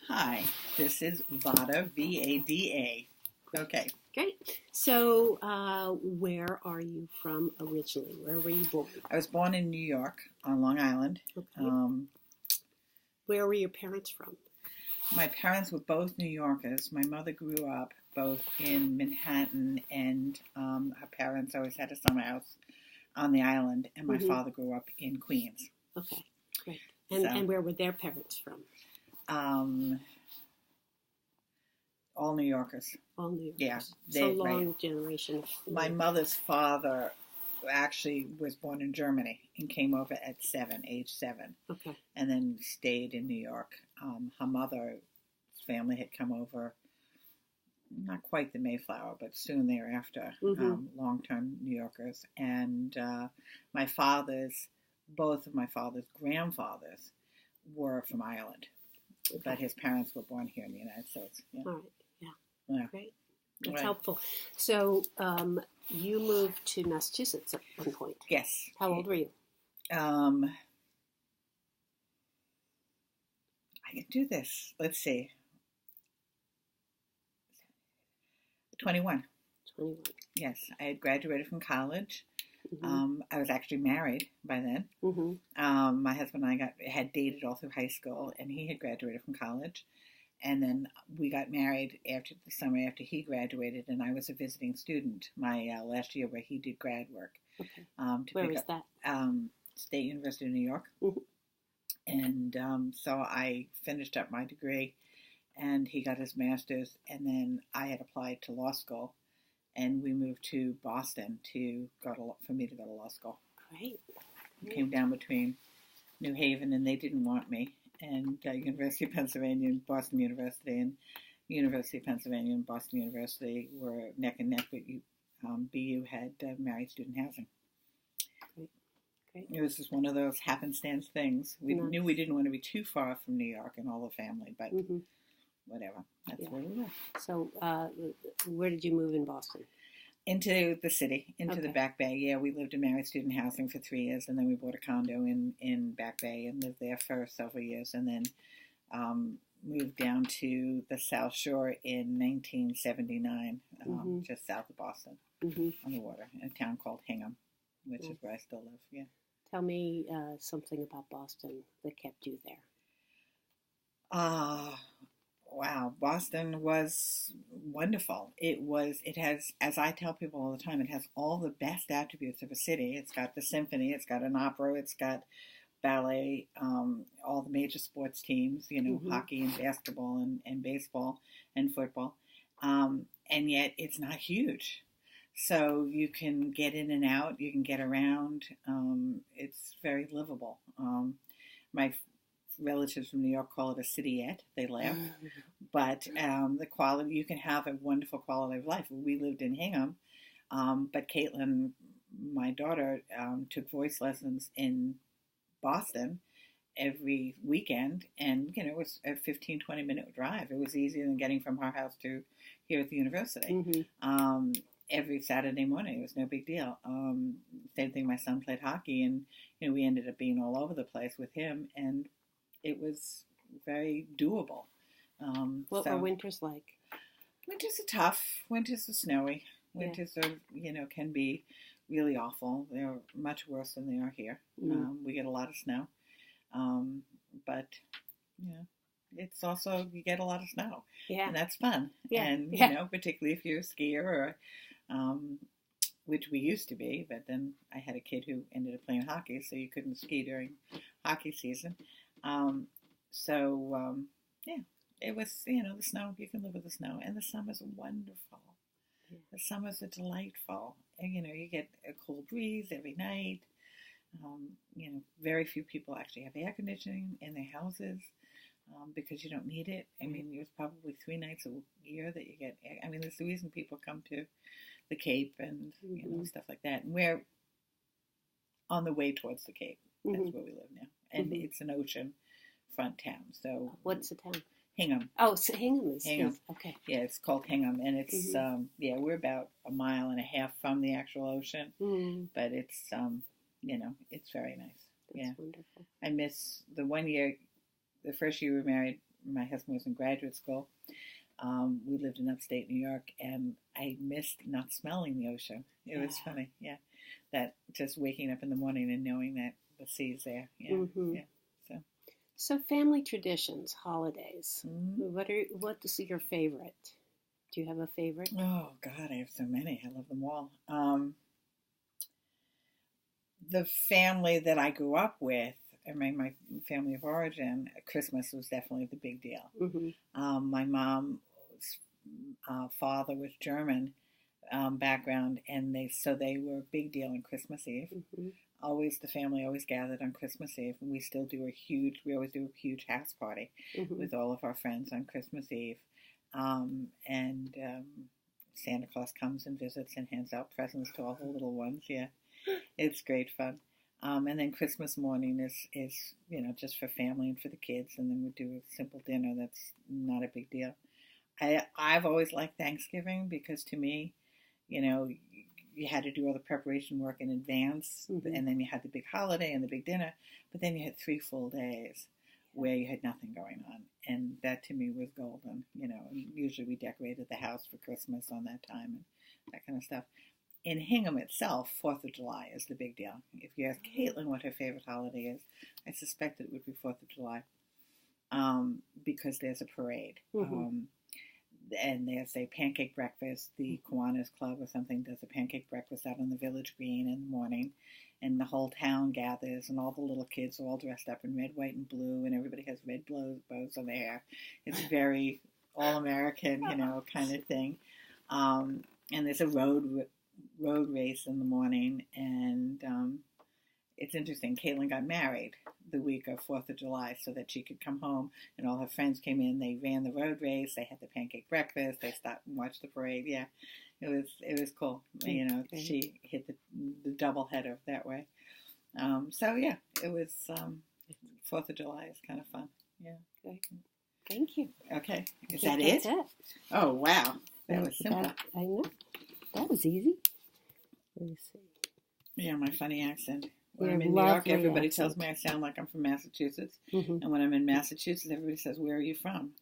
Hi, this is Vada, Vada. Okay, Great. So, where are you from originally? Where were you born? I was born in New York on Long Island. Okay. Um, Where were your parents from? my parents were both New Yorkers. My mother grew up both in Manhattan, and her parents always had a summer house on the island, and my father grew up in Queens. Okay, great. And where were their parents from? Um, all New Yorkers. All New Yorkers. Yeah, So long generation. My mother's father actually was born in Germany and came over at age 7. Okay. And then stayed in New York. Her mother's family had come over, not quite the Mayflower, but soon thereafter, long-term New Yorkers. And both of my father's grandfathers were from Ireland, but his parents were born here in the United States. Yeah. All right. Yeah. Great. That's Right. helpful. So, you moved to Massachusetts at one point. Yes. How old were you? I can do this. Let's see. 21. 21. Yes, I had graduated from college. Mm-hmm. I was actually married by then. Mm-hmm. My husband and I had dated all through high school, and he had graduated from college. And then we got married after the summer after he graduated, and I was a visiting student my last year where he did grad work. Okay. Where was that? State University of New York. Mm-hmm. And so I finished up my degree, and he got his master's, and then I had applied to law school, and we moved to Boston for me to go to law school. Great. Came down between New Haven, and they didn't want me, and University of Pennsylvania and Boston University, and University of Pennsylvania and Boston University were neck and neck, but BU had married student housing. Great. It was just one of those happenstance things. We knew we didn't want to be too far from New York and all the family, but whatever. That's where we were. So, where did you move in Boston? Into the city, into the Back Bay. Yeah, we lived in married student housing for 3 years, and then we bought a condo in Back Bay and lived there for several years, and then moved down to the South Shore in 1979, just south of Boston, on the water, in a town called Hingham, which is where I still live. Yeah. Tell me something about Boston that kept you there. Wow, Boston was wonderful. It has, as I tell people all the time, it has all the best attributes of a city. It's got the symphony, it's got an opera, it's got ballet, all the major sports teams, hockey and basketball and baseball and football. And yet it's not huge. So you can get in and out, you can get around. It's very livable. My relatives from New York call it a cityette. They laugh. But the quality, you can have a wonderful quality of life. We lived in Hingham, but Caitlin, my daughter, took voice lessons in Boston every weekend, and it was a 15, 20-minute drive. It was easier than getting from our house to here at the university. Every Saturday morning, it was no big deal. Same thing, my son played hockey, and we ended up being all over the place with him, and it was very doable. What were winters like? Winters are tough. Winters are snowy. Winters are, can be really awful. They're much worse than they are here. We get a lot of snow. But, it's also, you get a lot of snow. Yeah. And that's fun. Yeah. And, particularly if you're a skier or, which we used to be, but then I had a kid who ended up playing hockey, so you couldn't ski during hockey season. It was, the snow, you can live with the snow, and the summers are wonderful. Yeah. The summers are delightful. And, you get a cool breeze every night. Very few people actually have air conditioning in their houses because you don't need it. I mean, there's probably 3 nights a year that you get air. I mean, there's the reason people come to the Cape and, stuff like that. And we're on the way towards the Cape. That's where we live now. And it's an ocean front town. So what's the town? Hingham. Oh, so Hingham is okay. Yeah, it's called Hingham, and it's we're about a mile and a half from the actual ocean, but it's it's very nice. That's wonderful. I miss the first year we were married. my husband was in graduate school. We lived in upstate New York, and I missed not smelling the ocean. It was funny, yeah. That just waking up in the morning and knowing that the sea's there, yeah, Mm-hmm. yeah. So family traditions, holidays. Mm-hmm. What is your favorite? Do you have a favorite? Oh God, I have so many. I love them all. The family that I grew up with, I mean, my family of origin, Christmas was definitely the big deal. Mm-hmm. My mom's father was German background, and they were a big deal on Christmas Eve. Mm-hmm. Always, the family always gathered on Christmas Eve, and we always do a huge house party Mm-hmm. with all of our friends on Christmas Eve. And Santa Claus comes and visits and hands out presents to all the little ones. Yeah, it's great fun. And then Christmas morning is just for family and for the kids, and then we do a simple dinner that's not a big deal. I've always liked Thanksgiving because to me, you had to do all the preparation work in advance, Mm-hmm. and then you had the big holiday and the big dinner, but then you had 3 full days where you had nothing going on, and that to me was golden. Usually we decorated the house for Christmas on that time and that kind of stuff. In Hingham itself, 4th of July is the big deal. If you ask Caitlin what her favorite holiday is, I suspect it would be 4th of July, because there's a parade. Mm-hmm. And there's a pancake breakfast. The Kiwanis Club or something does a pancake breakfast out on the village green in the morning, and the whole town gathers, and all the little kids are all dressed up in red, white, and blue, and everybody has red bows on their hair. It's very all-American, kind of thing. And there's a road race in the morning, and it's interesting. Caitlin got married the week of 4th of July so that she could come home, and all her friends came in. They ran the road race. They had the pancake breakfast. They stopped and watched the parade. Yeah, it was cool. Okay. She hit the double header that way. So yeah, it was 4th of July is kind of fun. Yeah. Okay. Thank you. Okay. Is I that think it? that's it? Oh wow, that was simple. I know. That was easy. Let me see. Yeah, my funny accent. When Your I'm in New York, lovely everybody accent. tells me I sound like I'm from Massachusetts. Mm-hmm. And when I'm in Massachusetts, everybody says, "Where are you from?"